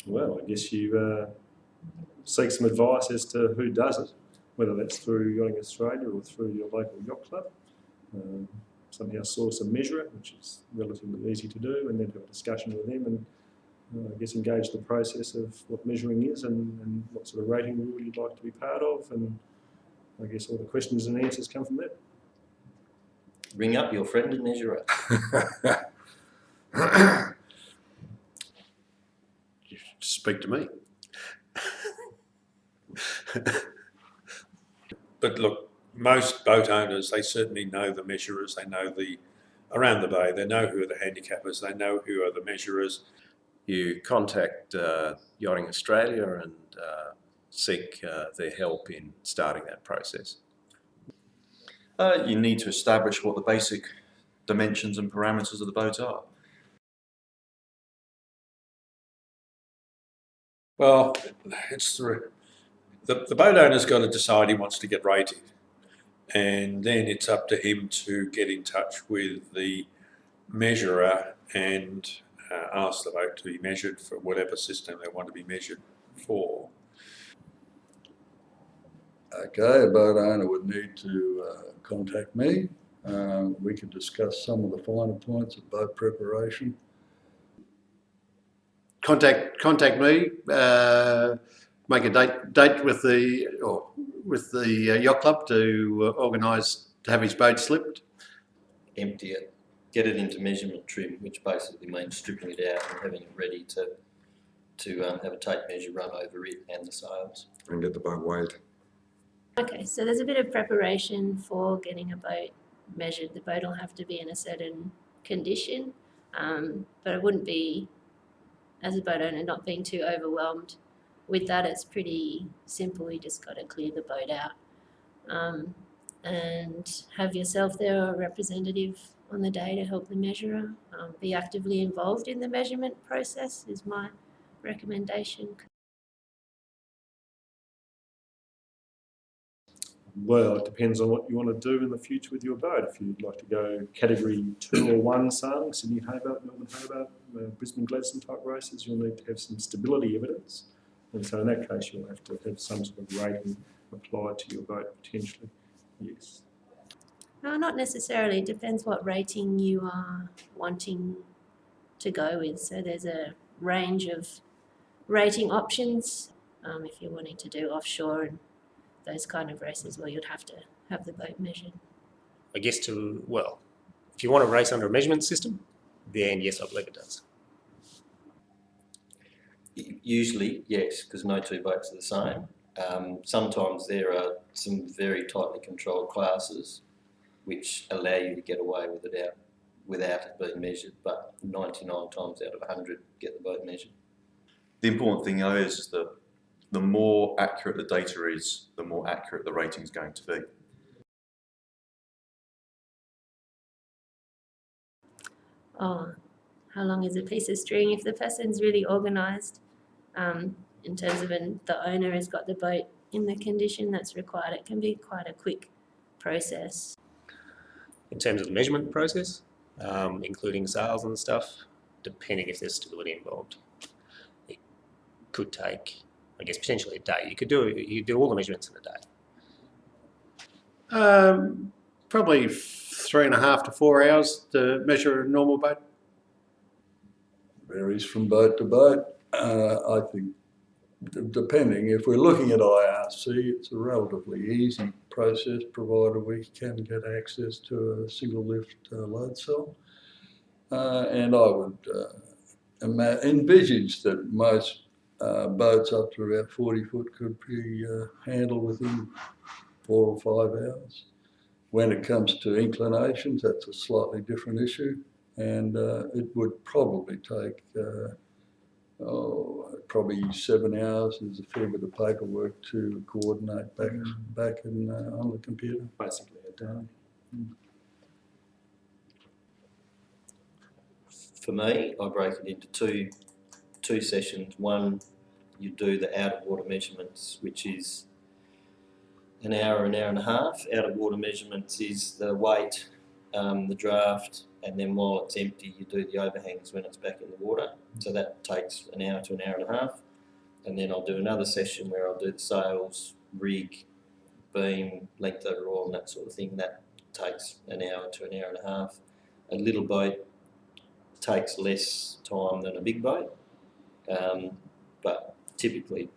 Well, I guess you seek some advice as to who does it, whether that's through Yachting Australia or through your local yacht club. Somehow source a measurer, which is relatively easy to do, and then have a discussion with them and I guess engage the process of what measuring is and what sort of rating rule you'd like to be part of, and I guess all the questions and answers come from that. Ring up your friend and measurer. You speak to me. But look, most boat owners, they certainly know the measurers, they know around the bay, they know who are the handicappers, they know who are the measurers. You contact Yachting Australia and seek their help in starting that process. You need to establish what the basic dimensions and parameters of the boat are. Well, it's the boat owner's got to decide he wants to get rated, and then it's up to him to get in touch with the measurer and ask the boat to be measured for whatever system they want to be measured for. Okay, a boat owner would need to contact me. We could discuss some of the finer points of boat preparation. Contact me. Make a date with the yacht club to organise to have his boat slipped. Empty it, get it into measurement trim, which basically means stripping it out and having it ready to have a tape measure run over it and the sails. And get the boat weighed. Okay, so there's a bit of preparation for getting a boat measured. The boat will have to be in a certain condition, but it wouldn't be, as a boat owner, not being too overwhelmed with that. It's pretty simple. You just got to clear the boat out and have yourself there or a representative on the day to help the measurer. Be actively involved in the measurement process is my recommendation. Well, it depends on what you want to do in the future with your boat. If you'd like to go category 2 or 1 sailing, Sydney Hobart, Melbourne Hobart, Brisbane Gladstone type races, you'll need to have some stability evidence. And so in that case, you'll have to have some sort of rating applied to your boat potentially, yes. No, not necessarily. It depends what rating you are wanting to go with. So there's a range of rating options if you're wanting to do offshore and those kind of races where you'd have to have the boat measured. I guess if you want to race under a measurement system, then yes, I believe it does. Usually, yes, because no two boats are the same. Sometimes there are some very tightly controlled classes which allow you to get away with it without it being measured, but 99 times out of 100 get the boat measured. The important thing though is that the more accurate the data is, the more accurate the rating is going to be. Oh, how long is a piece of string? If the person's really organised in terms of the owner has got the boat in the condition that's required, it can be quite a quick process. In terms of the measurement process, including sails and stuff, depending if there's stability involved, it could take, I guess, potentially a day. You could do all the measurements in a day. Probably 3.5 to 4 hours to measure a normal boat. Varies from boat to boat. I think, depending, if we're looking at IRC, it's a relatively easy process provided we can get access to a single lift load cell. And I would envisage that most boats up to about 40 foot could be handled within 4 or 5 hours. When it comes to inclinations, that's a slightly different issue, and it would probably take probably 7 hours. There's a fair bit of paperwork to coordinate back on the computer. Basically a day. For me, I break it into two sessions. One, you do the out of water measurements, which is an hour and a half. Out of water measurements is the weight, the draft, and then while it's empty, you do the overhangs when it's back in the water. So that takes an hour to an hour and a half. And then I'll do another session where I'll do the sails, rig, beam, length over oil, and that sort of thing. That takes an hour to an hour and a half. A little boat takes less time than a big boat, but typically,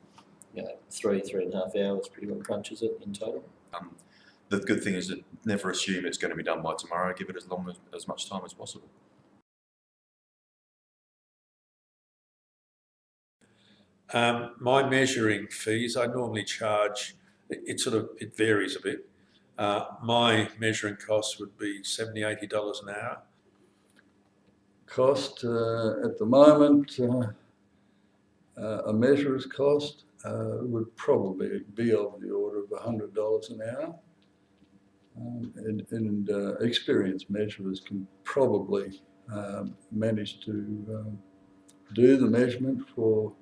3.5 hours pretty well crunches it in total. The good thing is that never assume it's going to be done by tomorrow. Give it as much time as possible. My measuring fees, I normally charge, it varies a bit. My measuring costs would be $70, $80 an hour. Cost at the moment, a measurer's cost would probably be of the order of $100 an hour. And experienced measurers can probably manage to do the measurement for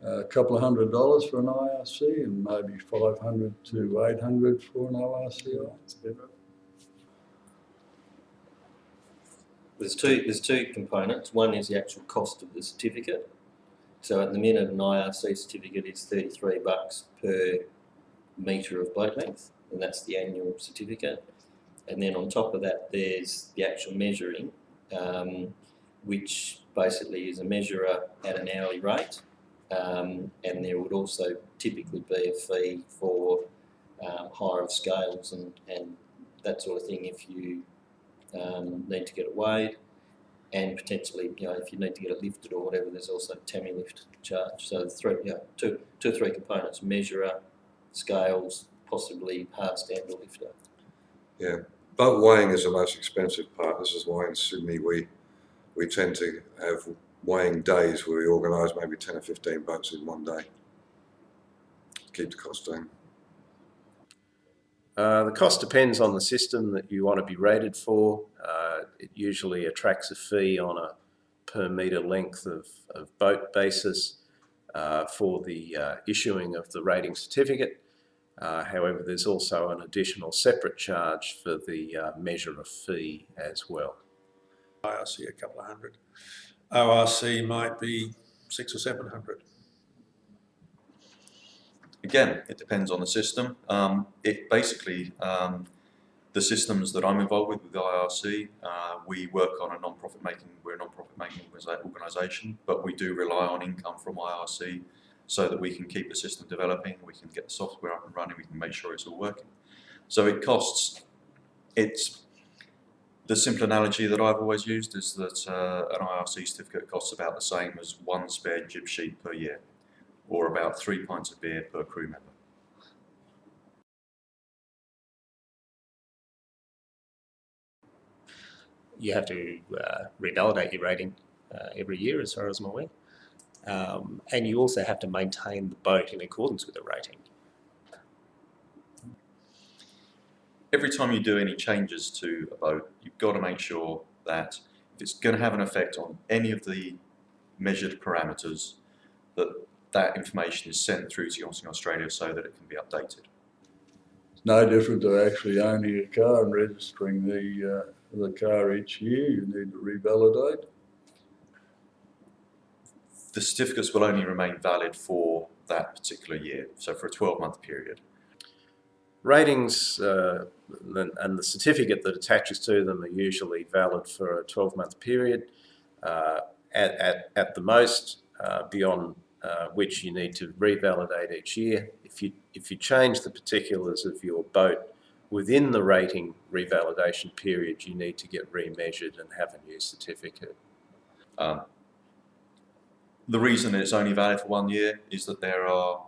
a couple of $100 for an IRC and maybe $500 to $800 for an ORCI. There's two components. One is the actual cost of the certificate. So at the minute, an IRC certificate is $33 per metre of boat length, and that's the annual certificate. And then on top of that, there's the actual measuring, which basically is a measurer at an hourly rate. And there would also typically be a fee for hire of scales and that sort of thing if you need to get it weighed, and potentially, if you need to get it lifted or whatever, there's also a tammy lift charge. So two or three components: measurer, scales, possibly hard stand or lifter. Yeah, boat weighing is the most expensive part. This is why in Sydney we tend to have weighing days where we organise maybe 10 or 15 boats in one day. Keep the cost down. The cost depends on the system that you want to be rated for. It usually attracts a fee on a per metre length of boat basis for the issuing of the rating certificate. However, there's also an additional separate charge for the measurer fee as well. IRC a couple of hundred. ORC might be 600 or 700. Again, it depends on the system. It basically, the systems that I'm involved with the IRC, we work on we're a non-profit making organisation, but we do rely on income from IRC so that we can keep the system developing, we can get the software up and running, we can make sure it's all working. So it costs, the simple analogy that I've always used is that an IRC certificate costs about the same as one spare jib sheet per year, or about 3 pints of beer per crew member. You have to revalidate your rating every year, as far as I'm aware. And you also have to maintain the boat in accordance with the rating. Every time you do any changes to a boat, you've got to make sure that if it's going to have an effect on any of the measured parameters, that information is sent through to Yachting Australia so that it can be updated. It's no different to actually owning a car and registering the car each year. You need to revalidate. The certificates will only remain valid for that particular year, so for a 12-month period. Ratings and the certificate that attaches to them are usually valid for a 12-month period at the most, beyond which you need to revalidate each year. If you change the particulars of your boat within the rating revalidation period, you need to get remeasured and have a new certificate. The reason it's only valid for 1 year is that there are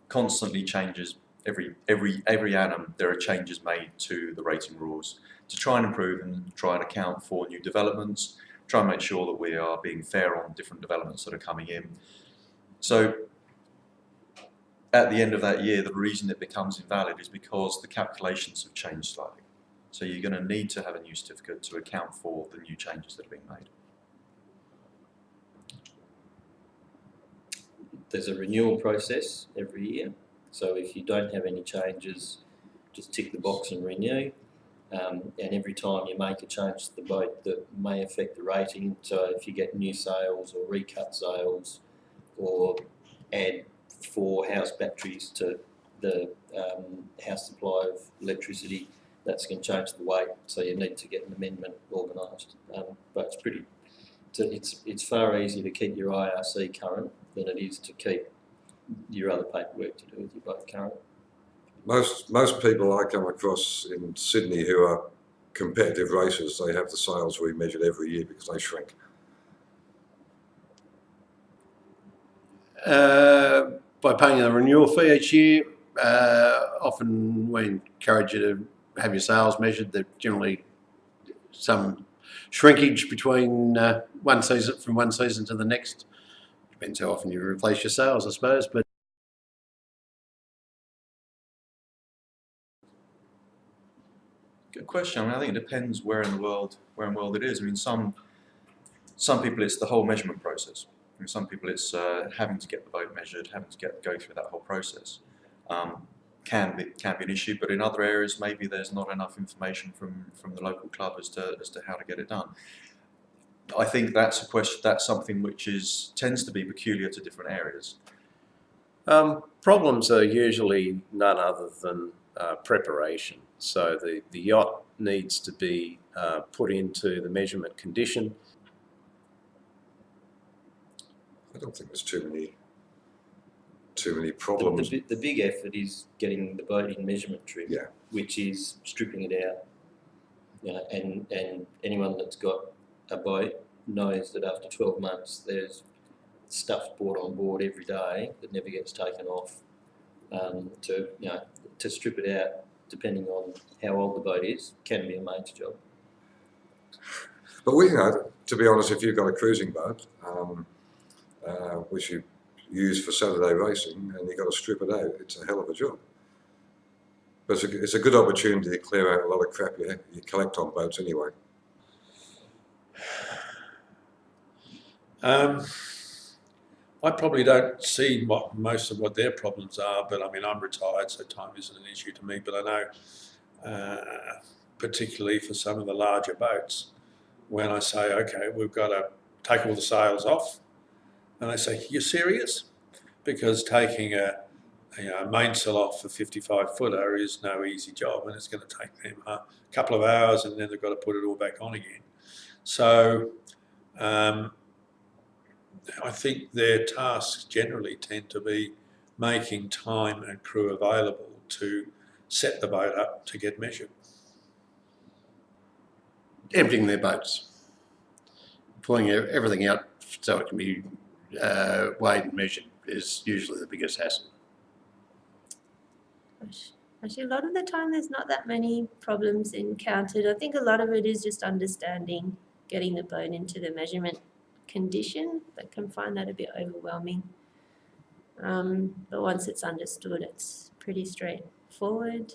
constantly changes. Every annum there are changes made to the rating rules to try and improve and try and account for new developments, try and make sure that we are being fair on different developments that are coming in. So at the end of that year, the reason it becomes invalid is because the calculations have changed slightly. So you're going to need to have a new certificate to account for the new changes that are being made. There's a renewal process every year. So if you don't have any changes, just tick the box and renew. and every time you make a change to the boat that may affect the rating, so if you get new sales or recut sales or add 4 house batteries to the house supply of electricity, that's going to change the weight, so you need to get an amendment organised. But it's far easier to keep your IRC current than it is to keep your other paperwork to do with your boat current. Most people I come across in Sydney who are competitive racers, they have the sails remeasured every year because they shrink. By paying a renewal fee each year, often we encourage you to have your sails measured. There's generally some shrinkage between one season to the next. Depends how often you replace your sails, I suppose. But Good question. I mean, I think it depends where in the world it is. I mean, some people it's the whole measurement process. I mean, some people it's having to get the boat measured, having to go through that whole process. Can be an issue, but in other areas maybe there's not enough information from the local club as to how to get it done. I think that's a question. That's something which tends to be peculiar to different areas. Problems are usually none other than preparation. So the yacht needs to be put into the measurement condition. I don't think there's too many problems. The big effort is getting the boat in measurement trim, Yeah. which is stripping it out. You know, and anyone that's got a boat knows that after 12 months there's stuff brought on board every day that never gets taken off. To strip it out, depending on how old the boat is, can be a mate's job. But to be honest, if you've got a cruising boat, which you use for Saturday racing, and you've got to strip it out, it's a hell of a job. But it's a good opportunity to clear out a lot of crap you collect on boats anyway. I probably don't see most of what their problems are, but I mean, I'm retired, so time isn't an issue to me. But I know, particularly for some of the larger boats, when I say, okay, we've got to take all the sails off, and they say, you're serious? Because taking a mainsail off a 55-footer is no easy job, and it's going to take them a couple of hours, and then they've got to put it all back on again. So I think their tasks generally tend to be making time and crew available to set the boat up to get measured. emptying their boats, pulling everything out so it can be weighed and measured is usually the biggest hassle. Actually, a lot of the time there's not that many problems encountered. I think a lot of it is just understanding, getting the boat into the measurement condition. I can find that a bit overwhelming. But once it's understood, it's pretty straightforward.